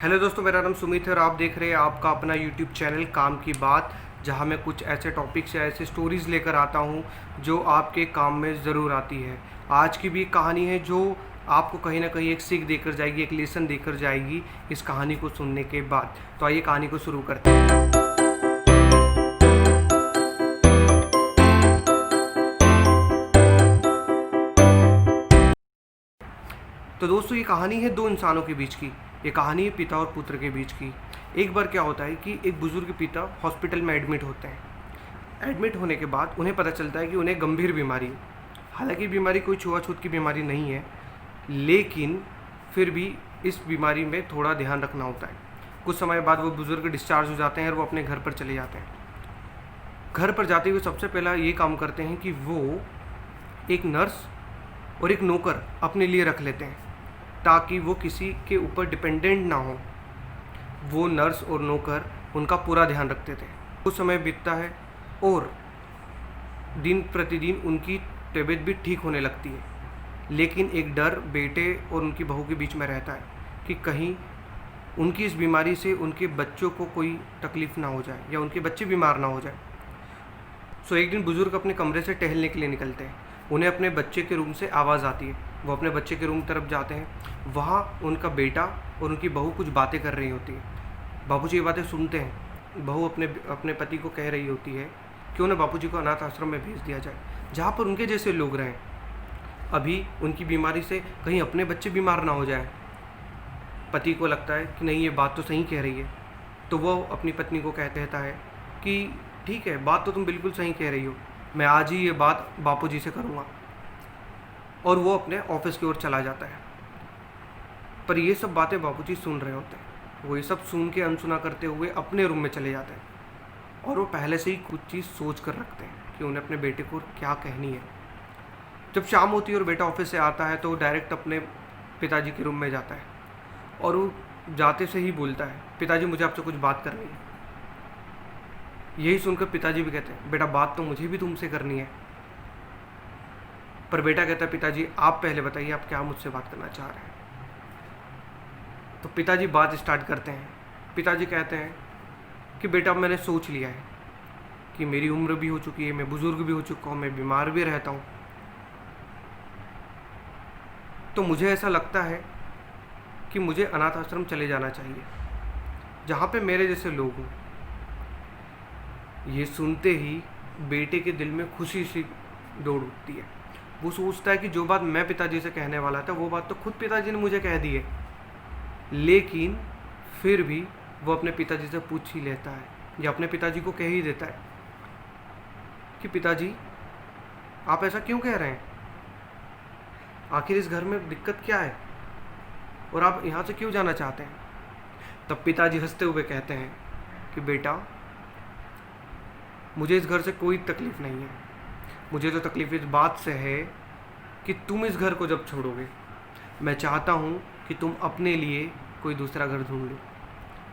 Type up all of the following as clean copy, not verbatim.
Hello दोस्तों, मेरा नाम सुमित है और आप देख रहे हैं आपका अपना यूट्यूब चैनल काम की बात, जहां मैं कुछ ऐसे टॉपिक्स या ऐसे स्टोरीज़ लेकर आता हूं जो आपके काम में ज़रूर आती है। आज की भी एक कहानी है जो आपको कहीं ना कहीं एक सीख देकर जाएगी, एक लेसन देकर जाएगी इस कहानी को सुनने के बाद। तो आइए कहानी को शुरू करते हैं। तो दोस्तों, ये कहानी है दो इंसानों के बीच की। ये कहानी है पिता और पुत्र के बीच की। एक बार क्या होता है कि एक बुज़ुर्ग पिता हॉस्पिटल में एडमिट होते हैं। एडमिट होने के बाद उन्हें पता चलता है कि उन्हें गंभीर बीमारी है। हालांकि बीमारी कोई छुआछूत की बीमारी नहीं है, लेकिन फिर भी इस बीमारी में थोड़ा ध्यान रखना होता है। कुछ समय बाद वो बुज़ुर्ग डिस्चार्ज हो जाते हैं और वो अपने घर पर चले जाते हैं। घर पर जाते हुए सबसे पहला ये काम करते हैं कि वो एक नर्स और एक नौकर अपने लिए रख लेते हैं, ताकि वो किसी के ऊपर डिपेंडेंट ना हो। वो नर्स और नौकर उनका पूरा ध्यान रखते थे। कुछ समय बीतता है और दिन प्रतिदिन उनकी तबीयत भी ठीक होने लगती है, लेकिन एक डर बेटे और उनकी बहू के बीच में रहता है कि कहीं उनकी इस बीमारी से उनके बच्चों को कोई तकलीफ़ ना हो जाए या उनके बच्चे बीमार ना हो जाए। सो एक दिन बुज़ुर्ग अपने कमरे से टहलने के लिए निकलते हैं। उन्हें अपने बच्चे के रूम से आवाज़ आती है। वो अपने बच्चे के रूम तरफ जाते हैं। वहाँ उनका बेटा और उनकी बहू कुछ बातें कर रही होती है। बापूजी ये बातें सुनते हैं। बहू अपने अपने पति को कह रही होती है कि उन्हें बापूजी को अनाथ आश्रम में भेज दिया जाए, जहाँ पर उनके जैसे लोग रहें। अभी उनकी बीमारी से कहीं अपने बच्चे बीमार ना हो जाए। पति को लगता है कि नहीं, ये बात तो सही कह रही है। तो वो अपनी पत्नी को कहता है कि ठीक है, बात तो तुम बिल्कुल सही कह रही हो, मैं आज ही ये बात बापूजी से करूँगा। और वो अपने ऑफिस की ओर चला जाता है। पर ये सब बातें बापूजी सुन रहे होते हैं। वो ये सब सुन के अनसुना करते हुए अपने रूम में चले जाते हैं और वो पहले से ही कुछ चीज़ सोच कर रखते हैं कि उन्हें अपने बेटे को क्या कहनी है। जब शाम होती है और बेटा ऑफिस से आता है तो वो डायरेक्ट अपने पिताजी के रूम में जाता है और वो जाते से ही बोलता है, पिताजी मुझे आपसे कुछ बात करनी है। यही सुनकर पिताजी भी कहते हैं, बेटा बात तो मुझे भी तुमसे करनी है। पर बेटा कहता है, पिताजी आप पहले बताइए आप क्या मुझसे बात करना चाह रहे हैं। तो पिताजी बात स्टार्ट करते हैं। पिताजी कहते हैं कि बेटा मैंने सोच लिया है कि मेरी उम्र भी हो चुकी है, मैं बुज़ुर्ग भी हो चुका हूँ, मैं बीमार भी रहता हूँ। तो मुझे ऐसा लगता है कि मुझे अनाथ आश्रम चले जाना चाहिए, जहाँ पे मेरे जैसे लोग हों। ये सुनते ही बेटे के दिल में खुशी सी दौड़ उठती है। वो सोचता है कि जो बात मैं पिताजी से कहने वाला था वो बात तो खुद पिताजी ने मुझे कह दी है, लेकिन फिर भी वो अपने पिताजी से पूछ ही लेता है या अपने पिताजी को कह ही देता है कि पिताजी आप ऐसा क्यों कह रहे हैं, आखिर इस घर में दिक्कत क्या है और आप यहाँ से क्यों जाना चाहते हैं। तब पिताजी हंसते हुए कहते हैं कि बेटा मुझे इस घर से कोई तकलीफ़ नहीं है, मुझे तो तकलीफ़ इस बात से है कि तुम इस घर को जब छोड़ोगे, मैं चाहता हूँ कि तुम अपने लिए कोई दूसरा घर ढूंढ लो।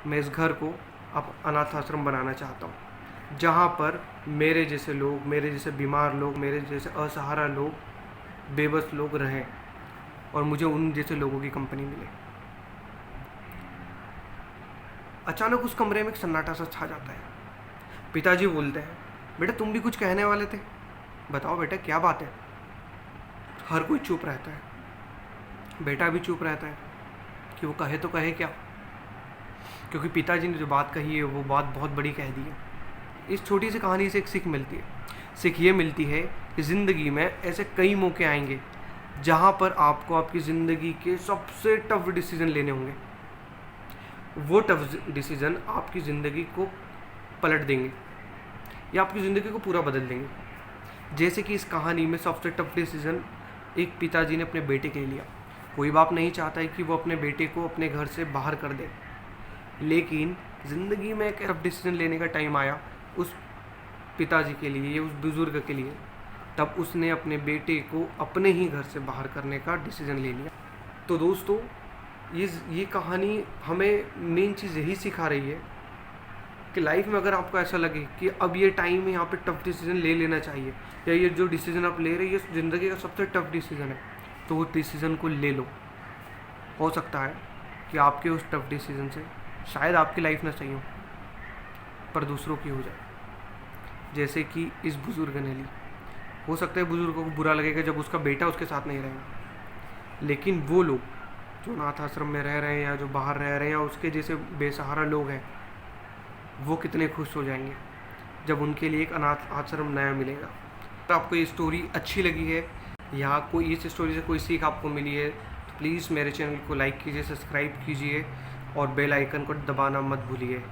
मैं इस घर को अब अनाथ आश्रम बनाना चाहता हूँ, जहाँ पर मेरे जैसे लोग, मेरे जैसे बीमार लोग, मेरे जैसे असहारा लोग, बेबस लोग रहें और मुझे उन जैसे लोगों की कंपनी मिले। अचानक उस कमरे में एक सन्नाटा सा छा जाता है। पिताजी बोलते हैं, बेटा तुम भी कुछ कहने वाले थे, बताओ बेटा क्या बात है। हर कोई चुप रहता है। बेटा भी चुप रहता है कि वो कहे तो कहे क्या, क्योंकि पिताजी ने जो बात कही है वो बात बहुत बड़ी कह दी है। इस छोटी सी कहानी से एक सीख मिलती है। सीख ये मिलती है कि ज़िंदगी में ऐसे कई मौके आएंगे जहाँ पर आपको आपकी ज़िंदगी के सबसे टफ डिसीज़न लेने होंगे। वो टफ डिसीज़न आपकी ज़िंदगी को पलट देंगे या आपकी ज़िंदगी को पूरा बदल देंगे। जैसे कि इस कहानी में सबसे टफ डिसीज़न एक पिताजी ने अपने बेटे के लिए लिया। कोई बाप नहीं चाहता है कि वो अपने बेटे को अपने घर से बाहर कर दे, लेकिन ज़िंदगी में एक टफ डिसीज़न लेने का टाइम आया उस पिताजी के लिए या उस बुज़ुर्ग के लिए। तब उसने अपने बेटे को अपने ही घर से बाहर करने का डिसीज़न ले लिया। तो दोस्तों, ये कहानी हमें मेन चीज़ यही सिखा रही है कि लाइफ में अगर आपको ऐसा लगे कि अब ये टाइम है, यहाँ पे टफ डिसीज़न ले लेना चाहिए, या ये जो डिसीज़न आप ले रहे हैं ये ज़िंदगी का सबसे टफ डिसीज़न है, तो वो डिसीज़न को ले लो। हो सकता है कि आपके उस टफ डिसीजन से शायद आपकी लाइफ ना सही हो पर दूसरों की हो जाए। जैसे कि इस बुज़ुर्ग ने ली। हो सकता है बुज़ुर्गों को बुरा लगेगा जब उसका बेटा उसके साथ नहीं रहेगा, लेकिन वो लोग जो अनाथ आश्रम में रह रहे हैं या जो बाहर रह रहे हैं या उसके जैसे बेसहारा लोग हैं, वो कितने खुश हो जाएंगे जब उनके लिए एक अनाथ आश्रम नया मिलेगा। तो आपको ये स्टोरी अच्छी लगी है या कोई इस स्टोरी से कोई सीख आपको मिली है तो प्लीज़ मेरे चैनल को लाइक कीजिए, सब्सक्राइब कीजिए और बेल आइकन को दबाना मत भूलिए।